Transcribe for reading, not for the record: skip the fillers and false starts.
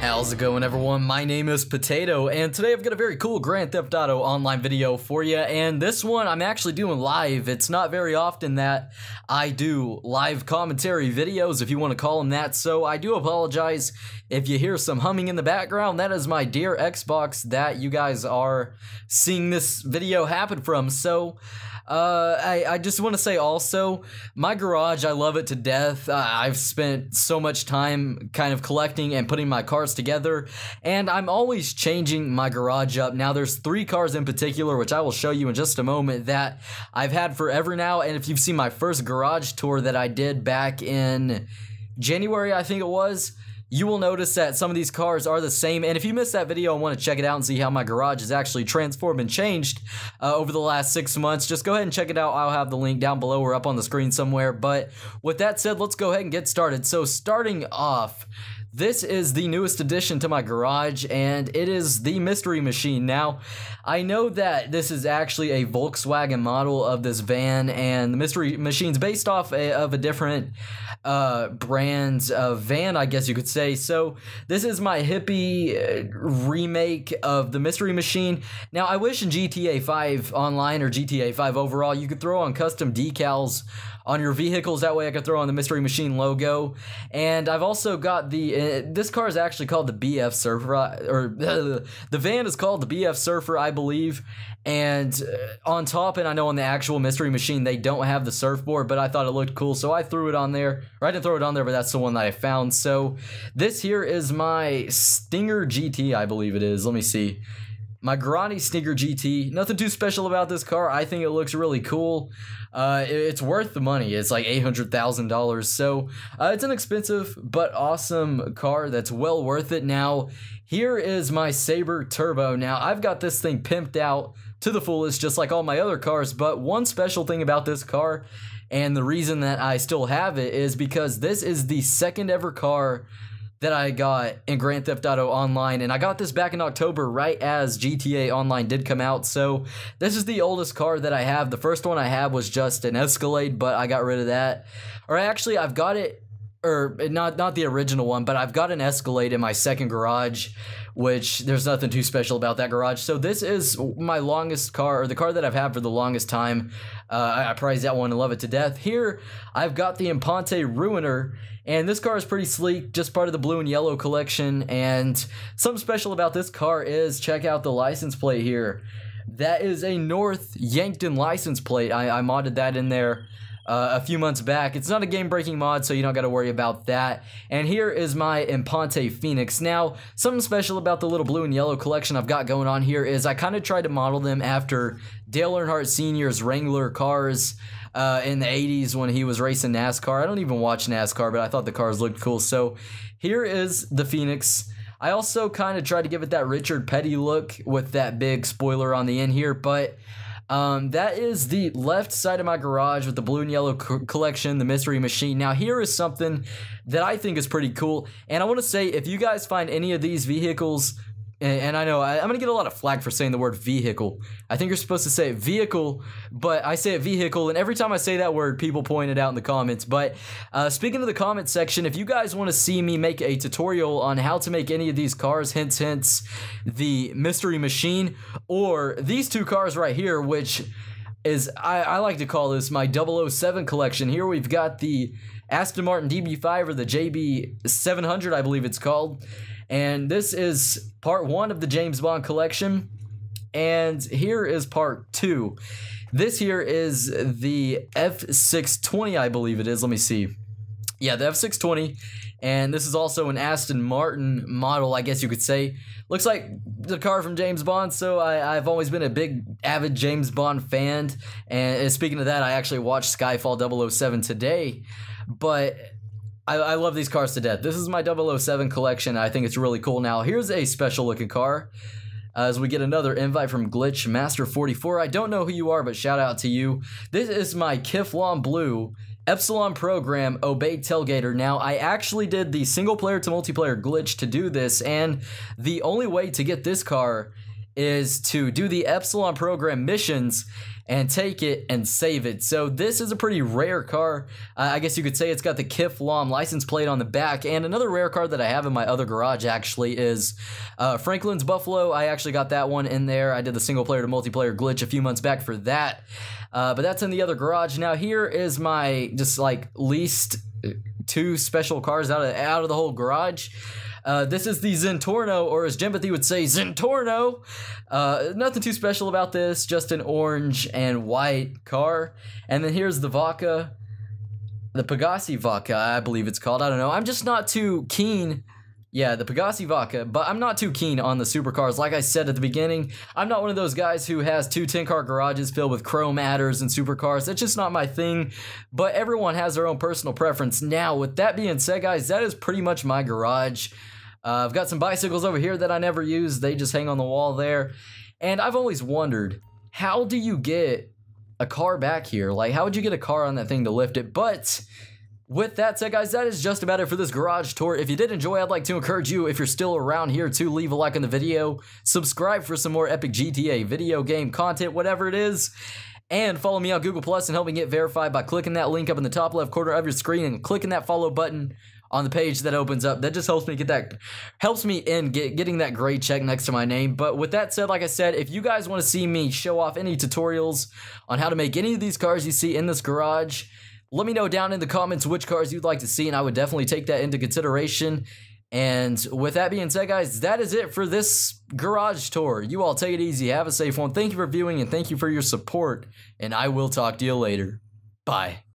How's it going, everyone? My name is Potato, and today I've got a very cool Grand Theft Auto online video for you, and this one I'm actually doing live. It's not very often that I do live commentary videos, if you want to call them that, so I do apologize if you hear some humming in the background. That is my dear Xbox that you guys are seeing this video happen from. So I just want to say also, my garage, I love it to death. I've spent so much time kind of collecting and putting my cars together, and I'm always changing my garage up. Now, there's 3 cars in particular, which I will show you in just a moment, that I've had forever now, and if you've seen my first garage tour that I did back in January, I think it was, you will notice that some of these cars are the same, and if you missed that video and want to check it out and see how my garage has actually transformed and changed over the last 6 months, just go ahead and check it out. I'll have the link down below or up on the screen somewhere. But with that said, let's go ahead and get started. So starting off, this is the newest addition to my garage, and it is the Mystery Machine. Now, I know that this is actually a Volkswagen model of this van, and the Mystery Machine's based off of a different brand of van, I guess you could say. So this is my hippie remake of the Mystery Machine. Now, I wish in GTA 5 Online or GTA 5 overall, you could throw on custom decals on your vehicles. That way I could throw on the Mystery Machine logo. And I've also got the this car is actually called the BF Surfer, or the van is called the BF Surfer, I believe. And on top, and I know on the actual Mystery Machine they don't have the surfboard, but I thought it looked cool, so I threw it on there. Or I didn't throw it on there, but that's the one that I found. So this here is my Stinger GT, I believe it is. Let me see. My Garani Stinger GT. Nothing too special about this car. I think it looks really cool. It's worth the money. It's like $800,000. So it's an expensive but awesome car that's well worth it. Now, here is my Sabre Turbo. Now, I've got this thing pimped out to the fullest, just like all my other cars. But one special thing about this car, and the reason that I still have it, is because this is the second ever car that I got in Grand Theft Auto Online, and I got this back in October right as GTA Online did come out. So this is the oldest car that I have. The first one I had was just an Escalade, but I got rid of that. Or actually, I've got it, or not the original one, but I've got an Escalade in my second garage, which there's nothing too special about that garage. So this is my longest car, or the car that I've had for the longest time. I prize that one and love it to death. Here, I've got the Impante Ruiner, and this car is pretty sleek, just part of the blue and yellow collection. And something special about this car is, check out the license plate here. That is a North Yankton license plate. I modded that in there a few months back. It's not a game-breaking mod, so you don't got to worry about that. And here is my Impante Phoenix. Now, something special about the little blue and yellow collection I've got going on here is I kind of tried to model them after Dale Earnhardt Sr.'s Wrangler cars in the 80s when he was racing NASCAR. I don't even watch NASCAR, but I thought the cars looked cool. So here is the Phoenix. I also kind of tried to give it that Richard Petty look with that big spoiler on the end here, but that is the left side of my garage with the blue and yellow collection, the Mystery Machine. Now, here is something that I think is pretty cool, and I want to say, if you guys find any of these vehicles, and I know I'm going to get a lot of flack for saying the word vehicle. I think you're supposed to say vehicle, but I say it vehicle, and every time I say that word, people point it out in the comments. But speaking of the comment section, if you guys want to see me make a tutorial on how to make any of these cars, hence the Mystery Machine, or these 2 cars right here, which is, I like to call this my 007 collection. Here we've got the Aston Martin Db5, or the JB700, I believe it's called. And this is part 1 of the James Bond collection, and here is part 2. This here is the F620, I believe it is. Let me see. Yeah, the F620, and this is also an Aston Martin model, I guess you could say. Looks like the car from James Bond, so I've always been a big, avid James Bond fan. And speaking of that, I actually watched Skyfall 007 today, but I love these cars to death. This is my 007 collection. I think it's really cool. Now, here's a special looking car. As we get another invite from Glitch Master 44. I don't know who you are, but shout out to you. This is my Kiflon Blue Epsilon Program Obey Tailgater. Now, I actually did the single player to multiplayer glitch to do this, and the only way to get this car is to do the Epsilon program missions and take it and save it. So this is a pretty rare car. I guess you could say it's got the KIF-LOM license plate on the back. And another rare car that I have in my other garage actually is Franklin's Buffalo. I actually got that one in there. I did the single player to multiplayer glitch a few months back for that. But that's in the other garage. Now here is my just like least 2 special cars out of the whole garage. This is the Zentorno, or as Jempathy would say, Zentorno. Nothing too special about this, just an orange and white car. And then here's the Vaca, the Pegassi Vaca, I believe it's called. I don't know. I'm just not too keen. Yeah, the Pegassi Vaca, but I'm not too keen on the supercars. Like I said at the beginning, I'm not one of those guys who has 2 10-car garages filled with chrome adders and supercars. That's just not my thing, but everyone has their own personal preference. Now, with that being said, guys, that is pretty much my garage. I've got some bicycles over here that I never use. They just hang on the wall there. And I've always wondered, how do you get a car back here? Like, how would you get a car on that thing to lift it? But with that said, guys, that is just about it for this garage tour. If you did enjoy, I'd like to encourage you, if you're still around here, to leave a like on the video, subscribe for some more epic GTA video game content, whatever it is, and follow me on Google Plus and help me get verified by clicking that link up in the top left corner of your screen and clicking that follow button on the page that opens up. That just helps me get that, getting that gray check next to my name. But with that said, like I said, if you guys want to see me show off any tutorials on how to make any of these cars you see in this garage, let me know down in the comments which cars you'd like to see, and I would definitely take that into consideration. And with that being said, guys, that is it for this garage tour. You all take it easy, have a safe one. Thank you for viewing, and thank you for your support, and I will talk to you later. Bye.